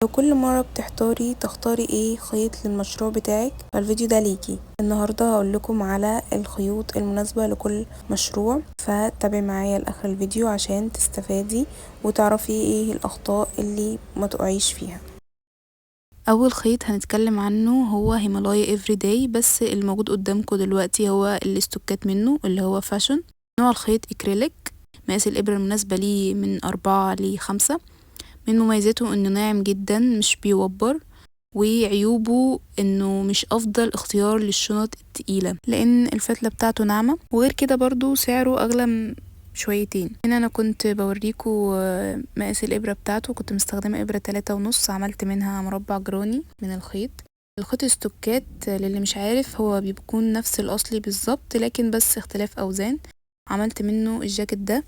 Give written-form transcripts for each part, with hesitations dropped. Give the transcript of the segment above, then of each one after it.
لو كل مرة بتحتاري تختاري ايه خيط للمشروع بتاعك فالفيديو ده ليكي. النهاردة هقولكم على الخيوط المناسبة لكل مشروع، فتابعي معايا لاخر الفيديو عشان تستفادي وتعرفي ايه الاخطاء اللي ما تقعيش فيها. اول خيط هنتكلم عنه هو هيمالايا افريداي، بس الموجود قدامكم دلوقتي هو الاستوكات منه اللي هو فاشن. نوع الخيط اكريليك، مقاس الابره المناسبه ليه من 4 ل5. من مميزاته انه ناعم جدا مش بيوبر، وعيوبه انه مش افضل اختيار للشنط التقيلة لان الفتلة بتاعته ناعمة، وغير كده برضو سعره اغلى شويتين. هنا انا كنت بوريكم مقاس الابرة بتاعته، كنت مستخدمة ابرة 3.5، عملت منها مربع جراني من الخيط. الخيط استوكات للي مش عارف هو بيكون نفس الاصلي بالظبط، لكن بس اختلاف اوزان. عملت منه الجاكيت ده،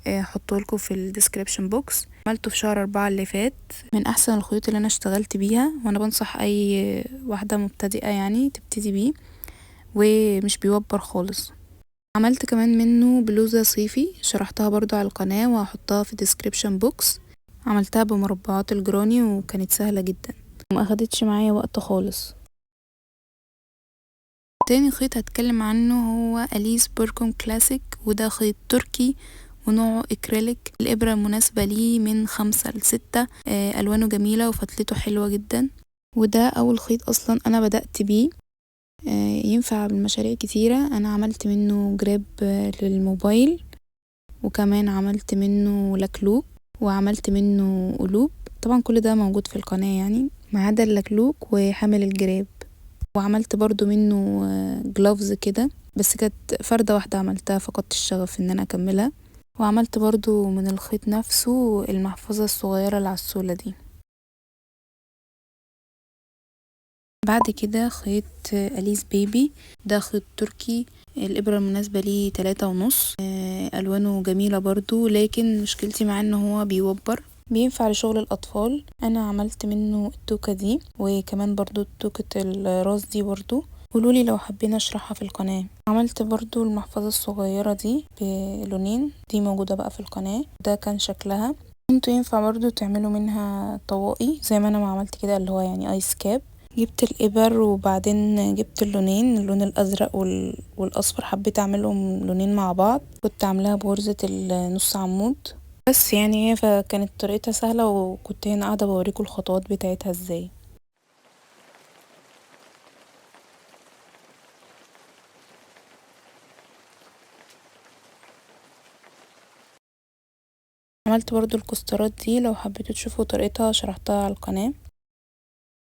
هحطهولكوا في الديسكريبشن بوكس. عملته في شهر 4 اللي فات، من احسن الخيوط اللي انا اشتغلت بيها، وانا بنصح اي واحدة مبتدئة يعني تبتدي بيه، ومش بيوبر خالص. عملت كمان منه بلوزة صيفي، شرحتها برضو على القناة وهحطها في الديسكريبشن بوكس. عملتها بمربعات الجراني وكانت سهلة جدا وما اخدتش معايا وقت خالص. تاني خيط هتكلم عنه هو أليس بوركوم كلاسيك، وده خيط تركي ونوعه اكريليك. الابرة المناسبة ليه من 5 ل6. الوانه جميلة وفتلته حلوة جدا، وده اول خيط اصلا انا بدأت بيه. ينفع بالمشاريع كتيرة. انا عملت منه جراب للموبايل، وكمان عملت منه لكلوك، وعملت منه قلوب. طبعا كل ده موجود في القناة يعني، ما عدا اللكلوك وحامل الجراب. وعملت برضو منه جلوفز كده، بس كانت فردة واحدة عملتها، فقدت الشغف ان انا اكملها. وعملت برضو من الخيط نفسه المحفظة الصغيرة العسولة دي. بعد كده خيط أليس بيبي، ده خيط تركي. الإبرة المناسبة ليه 3.5. ألوانه جميلة برضو، لكن مشكلتي معاه ان هو بيوبر. بينفع لشغل الأطفال. أنا عملت منه التوكة دي، وكمان برضو توكة الراس دي برضو. قولولي لو حابين اشرحها في القناة. عملت برضو المحفظة الصغيرة دي بلونين، دي موجودة بقى في القناة. ده كان شكلها. انتوا ينفع برضو تعملوا منها طواقي زي ما انا ما عملت كده، اللي هو يعني ايس كاب. جبت الابر وبعدين جبت اللونين، اللون الازرق والاصفر، حبيت اعملهم لونين مع بعض. كنت عاملاها بغرزة النص عمود بس يعني هي، فكانت طريقتها سهلة، وكنت هنا قاعدة بوريكم الخطوات بتاعتها ازاي. عملت برضو الكسترات دي، لو حبيتوا تشوفوا طريقتها شرحتها على القناة.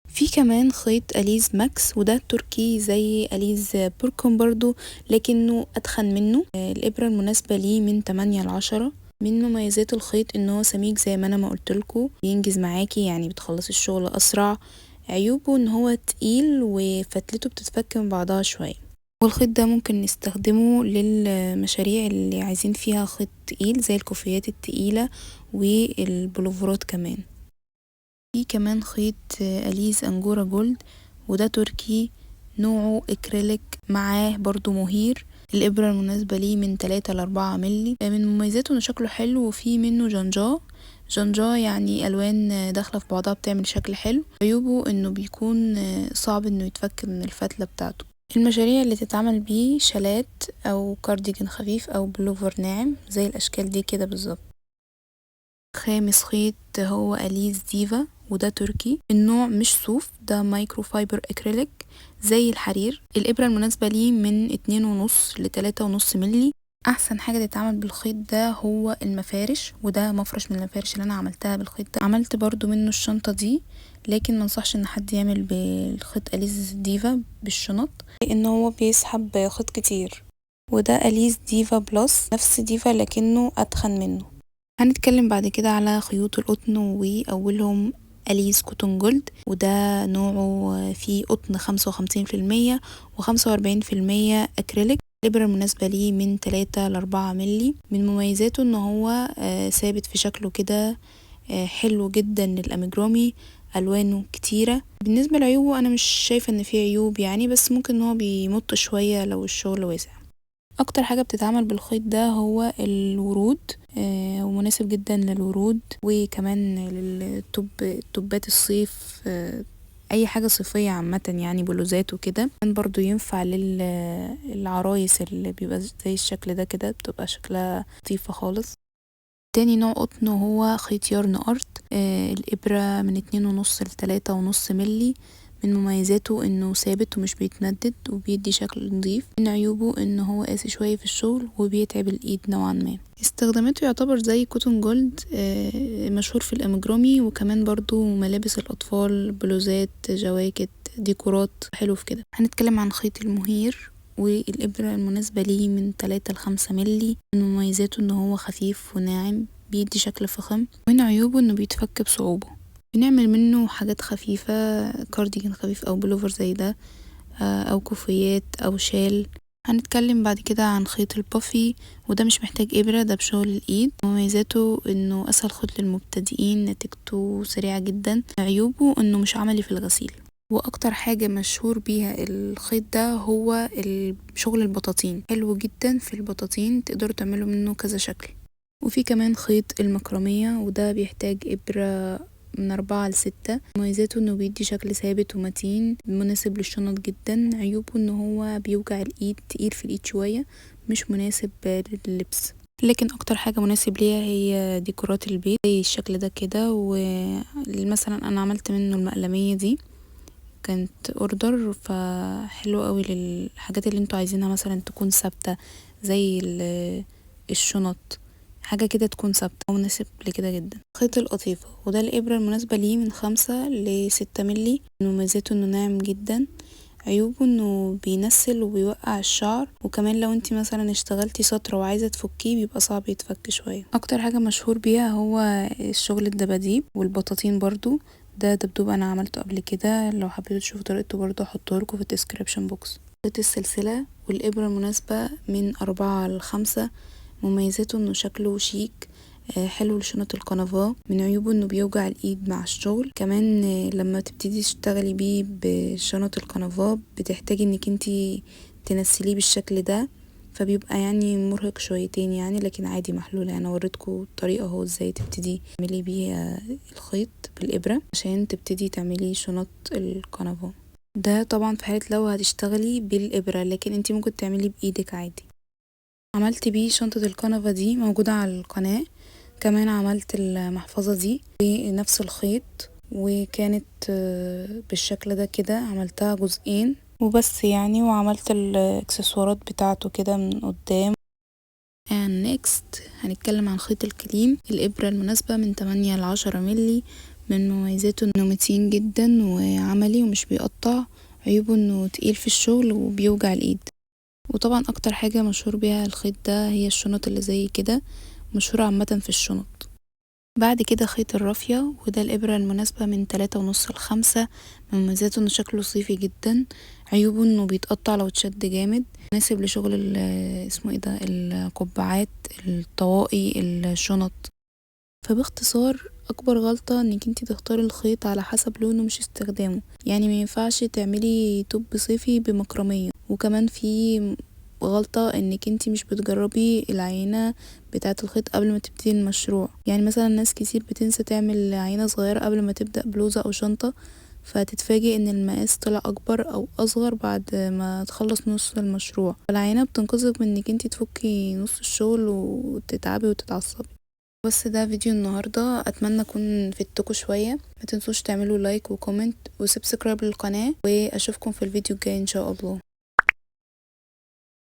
في كمان خيط أليز ماكس، وده تركي زي أليز بوركم برضو، لكنه أدخن منه. الإبرة المناسبة ليه من 8 ل10. من مميزات الخيط ان هو سميك زي ما انا ما قلتلكوا، بينجز معاكي يعني بتخلصي الشغل اسرع. عيوبه ان هو تقيل وفتلته بتتفك من بعضها شوية. والخيط ده ممكن نستخدمه للمشاريع اللي عايزين فيها خيط تقيل زي الكوفيات التقيلة والبلوفرات كمان. في كمان خيط أليز أنجورا جولد، وده تركي، نوعه اكريليك، معاه برضو مهير. الإبرة المناسبة ليه من 3 ل4 ملي. من مميزاته انه شكله حلو، وفيه منه جنجاه يعني ألوان داخلة في بعضها بتعمل شكل حلو. عيوبه انه بيكون صعب انه يتفك من الفتلة بتاعته. المشاريع اللي تتعمل بيه شالات او كارديجان خفيف او بلوفر ناعم زي الاشكال دي كده بالظبط. خامس خيط هو أليز ديفا، وده تركي. النوع مش صوف، ده مايكرو فايبر اكريليك زي الحرير. الإبرة المناسبة ليه من 2.5 ل3.5 ملي. احسن حاجة تتعمل بالخيط ده هو المفارش، وده مفرش من المفارش اللي انا عملتها بالخيط ده. عملت برضو منه الشنطة دي، لكن منصحش ان حد يعمل بالخيط أليز ديفا بالشنط لان هو بيسحب خيط كتير. وده أليز ديفا بلس، نفس ديفا لكنه اتخن منه. هنتكلم بعد كده على خيوط القطن، وأولهم أليس كوتون جولد، وده نوعه فيه قطن 55% و45% أكريليك. الإبرة المناسبة ليه من 3 ل4 ملي. من مميزاته ان هو ثابت في شكله كده، حلو جدا للأميجرامي، ألوانه كتيرة. بالنسبة لعيوبه أنا مش شايفة ان فيه عيوب يعني، بس ممكن ان هو بيمط شوية لو الشغل واسع. اكتر حاجة بتتعمل بالخيط ده هو الورود. ومناسب جدا للورود وكمان للتوبات الصيف، اي حاجة صيفية عامة يعني بلوزات وكده. كمان برضو ينفع للعرايس اللي بيبقى زي الشكل ده كده، بتبقى شكلها لطيفة خالص. تاني نوع قطن هو خيط يارن ارت. الابرة من 2.5 ل3.5 ملي. من مميزاته انه ثابت ومش بيتمدد وبيدي شكل نظيف. من عيوبه انه هو قاسي شوية في الشغل وبيتعب الايد نوعا ما. استخداماته يعتبر زي كوتون جولد، مشهور في الامجرامي، وكمان برضو ملابس الاطفال، بلوزات، جواكت، ديكورات، حلو في كده. هنتكلم عن خيط المهير، والإبرة المناسبة ليه من 3 ل5 ملي. من مميزاته ان هو خفيف وناعم، بيدي شكل فخم. ومن عيوبه انه بيتفك بصعوبة. بنعمل منه حاجات خفيفة، كارديجان خفيف او بلوفر زي ده، او كوفيات او شال. هنتكلم بعد كده عن خيط البافي، وده مش محتاج إبرة، ده بشغل الإيد. مميزاته إنه أسهل خيط للمبتدئين، نتيجته سريعة جدا. عيوبه إنه مش عملي في الغسيل. واكتر حاجة مشهور بيها الخيط ده هو شغل البطاطين، حلو جدا في البطاطين، تقدروا تعملوا منه كذا شكل. وفي كمان خيط المكرمية، وده بيحتاج إبرة من 4 ل6. مميزاته انه بيدي شكل ثابت ومتين، مناسب للشنط جدا. عيوبه انه هو بيوجع الايد، تقيل في الايد شوية، مش مناسب لللبس. لكن اكتر حاجة مناسب ليها هي ديكورات البيت زي الشكل ده كده. ومثلا انا عملت منه المقلمية دي، كانت اوردر، فحلو قوي للحاجات اللي انتوا عايزينها مثلا تكون ثابتة زي الشنط، حاجة كده تكون ثابتة، مناسب لكده جدا. خيط القطيفة، وده الإبرة المناسبة ليه من 5 ل6 ملي. مميزاته انه ناعم جدا. عيوبه انه بينسل وبيوقع الشعر، وكمان لو انتي مثلا اشتغلتي سطر وعايزة تفكيه بيبقى صعب يتفك شوية. اكتر حاجة مشهور بيها هو الشغل الدباديب والبطاطين برضو. ده دبدوب انا عملته قبل كده، لو حبيتوا تشوفوا طريقته برضو هحطه لكم في الديسكريبشن بوكس. خيط السلسلة والإبرة المناسبة من 4 ل5. مميزاته انه شكله شيك، حلو لشنط الكنفاه. من عيوبه انه بيوجع الايد مع الشغل. كمان لما تبتدي تشتغلي بيه بشنط الكنفاه بتحتاجي انك انتي تنسليه بالشكل ده، فبيبقى يعني مرهق شويتين يعني، لكن عادي محلول. انا وريتكم الطريقه اهو ازاي تبتدي تعملي بيه الخيط بالابره عشان تبتدي تعملي شنط الكنفاه. ده طبعا في حاله لو هتشتغلي بالابره، لكن انتي ممكن تعملي بايدك عادي. عملت بيه شنطة الكنفة دي، موجودة على القناة. كمان عملت المحفظة دي بنفس الخيط، وكانت بالشكل ده كده. عملتها جزئين وبس يعني، وعملت الاكسسوارات بتاعته كده من قدام. and next هنتكلم عن خيط الكليم. الإبرة المناسبة من 8 ل10 ملي. من مميزاته انه متين جدا وعملي ومش بيقطع. عيوبه انه تقيل في الشغل وبيوجع الايد. وطبعا اكتر حاجة مشهور بيها الخيط ده هي الشنط اللي زي كده، مشهورة عامة في الشنط. بعد كده خيط الرافية، وده الإبرة المناسبة من 3.5 ل5. من مميزاته انه شكله صيفي جدا. عيوبه انه بيتقطع لو اتشد جامد، مناسب لشغل اسمه ايه ده، القبعات، الطواقي، الشنط. فباختصار اكبر غلطة انك انتي تختاري الخيط على حسب لونه مش استخدامه. يعني مينفعش تعملي توب صيفي بمكرمية. وكمان في غلطة انك انتي مش بتجربي العينة بتاعة الخيط قبل ما تبتدي المشروع. يعني مثلا ناس كتير بتنسى تعمل عينة صغيرة قبل ما تبدأ بلوزة او شنطة، فتتفاجئ ان المقاس طلع اكبر او اصغر بعد ما تخلص نص المشروع. فالعينة بتنقذك من انك انتي تفكي نص الشغل وتتعبي وتتعصبي. بس ده فيديو النهاردة، اتمنى اكون فدتكم شوية. ما تنسوش تعملوا لايك وكومنت وسبسكرايب للقناة، واشوفكم في الفيديو الجاي ان شاء الله.